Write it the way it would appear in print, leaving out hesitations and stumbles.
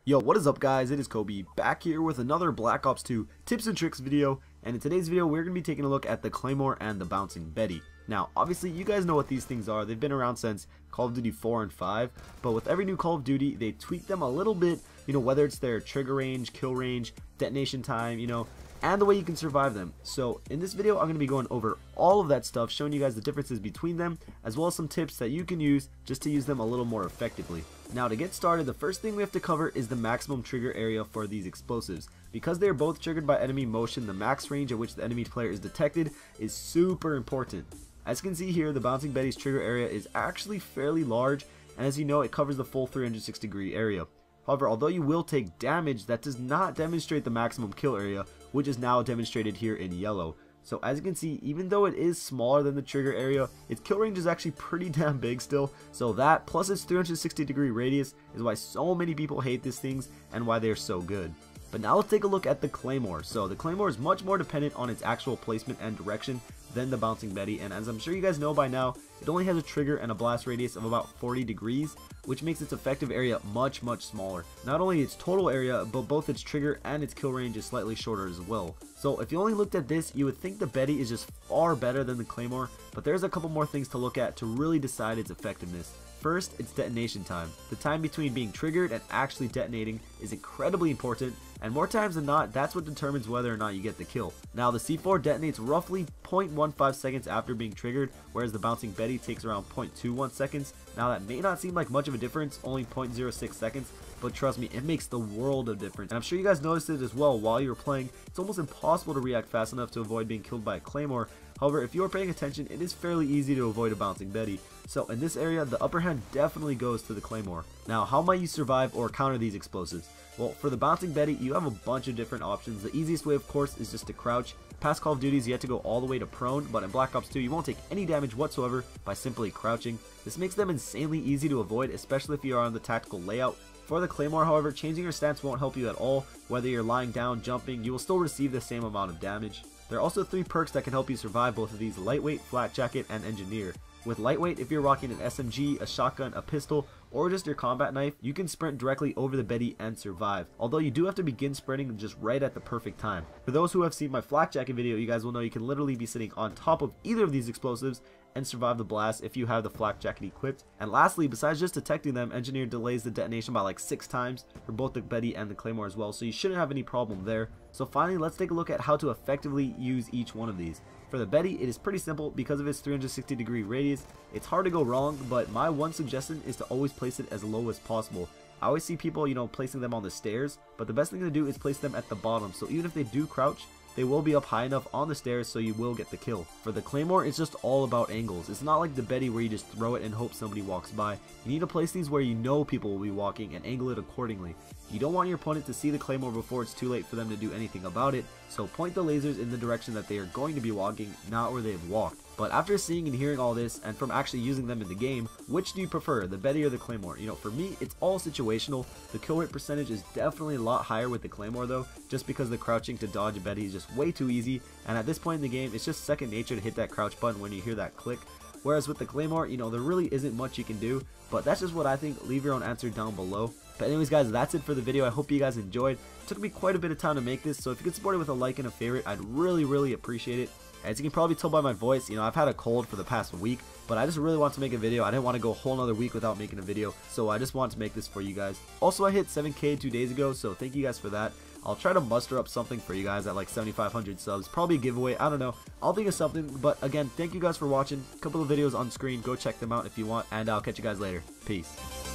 Yo, what is up guys, it is Kobe, back here with another Black Ops 2 tips and tricks video, and in today's video we're going to be taking a look at the Claymore and the Bouncing Betty. Now, obviously you guys know what these things are, they've been around since Call of Duty 4 and 5, but with every new Call of Duty they tweak them a little bit, whether it's their trigger range, kill range, detonation time, and the way you can survive them. So in this video I'm going to be going over all of that stuff, showing you guys the differences between them, as well as some tips that you can use just to use them a little more effectively. Now to get started, the first thing we have to cover is the maximum trigger area for these explosives. Because they are both triggered by enemy motion, the max range at which the enemy player is detected is super important. As you can see here, the Bouncing Betty's trigger area is actually fairly large, and as you know, it covers the full 360-degree area. However, although you will take damage, that does not demonstrate the maximum kill area, which is now demonstrated here in yellow. So as you can see, even though it is smaller than the trigger area, its kill range is actually pretty damn big still. So that, plus its 360-degree radius, is why so many people hate these things and why they are so good. But now let's take a look at the Claymore. So the Claymore is much more dependent on its actual placement and direction than the Bouncing Betty, and as I'm sure you guys know by now, it only has a trigger and a blast radius of about 40 degrees, which makes its effective area much smaller. Not only its total area, but both its trigger and its kill range is slightly shorter as well. So if you only looked at this, you would think the Betty is just far better than the Claymore, but there's a couple more things to look at to really decide its effectiveness. First, it's detonation time. The time between being triggered and actually detonating is incredibly important, and more times than not, that's what determines whether or not you get the kill. Now, the C4 detonates roughly 0.15 seconds after being triggered, whereas the Bouncing Betty takes around 0.21 seconds. Now, that may not seem like much of a difference, only 0.06 seconds, but trust me, it makes the world of difference. And I'm sure you guys noticed it as well while you were playing. It's almost impossible to react fast enough to avoid being killed by a Claymore. However, if you are paying attention, it is fairly easy to avoid a Bouncing Betty. So in this area, the upper hand definitely goes to the Claymore. Now, how might you survive or counter these explosives? Well, for the Bouncing Betty, you have a bunch of different options. The easiest way, of course, is just to crouch. Past Call of Duties, you have to go all the way to prone, but in Black Ops 2, you won't take any damage whatsoever by simply crouching. This makes them insanely easy to avoid, especially if you are on the tactical layout. For the Claymore, however, changing your stance won't help you at all. Whether you're lying down, jumping, you will still receive the same amount of damage. There are also 3 perks that can help you survive both of these: Lightweight, Flat Jacket, and Engineer. With Lightweight, if you're rocking an SMG, a shotgun, a pistol, or just your combat knife, you can sprint directly over the Betty and survive, although you do have to begin sprinting just right at the perfect time. For those who have seen my Flak Jacket video, you guys will know you can literally be sitting on top of either of these explosives and survive the blast if you have the Flak Jacket equipped. And lastly, besides just detecting them, Engineer delays the detonation by like 6 times for both the Betty and the Claymore as well, so you shouldn't have any problem there. So finally, let's take a look at how to effectively use each one of these. For the Betty, it is pretty simple because of its 360-degree radius. It's hard to go wrong, but my one suggestion is to always place it as low as possible. I always see people, placing them on the stairs, but the best thing to do is place them at the bottom, so even if they do crouch, they will be up high enough on the stairs so you will get the kill. For the Claymore, it's just all about angles. It's not like the Betty where you just throw it and hope somebody walks by. You need to place these where you know people will be walking and angle it accordingly. You don't want your opponent to see the Claymore before it's too late for them to do anything about it, so point the lasers in the direction that they are going to be walking, not where they have walked. But after seeing and hearing all this, and from actually using them in the game, which do you prefer, the Betty or the Claymore? For me, it's all situational. The kill rate percentage is definitely a lot higher with the Claymore though, just because the crouching to dodge a Betty is just way too easy, and at this point in the game, it's just second nature to hit that crouch button when you hear that click. Whereas with the Claymore, there really isn't much you can do, but that's just what I think. Leave your own answer down below. But anyways guys, that's it for the video. I hope you guys enjoyed. It took me quite a bit of time to make this, so if you could support it with a like and a favorite, I'd really appreciate it. As you can probably tell by my voice, I've had a cold for the past week, but I just really want to make a video. I didn't want to go a whole nother week without making a video, so I just wanted to make this for you guys. Also, I hit 7K 2 days ago, so thank you guys for that. I'll try to muster up something for you guys at like 7,500 subs, probably a giveaway, I don't know. I'll think of something, but again, thank you guys for watching. A couple of videos on screen, go check them out if you want, and I'll catch you guys later. Peace.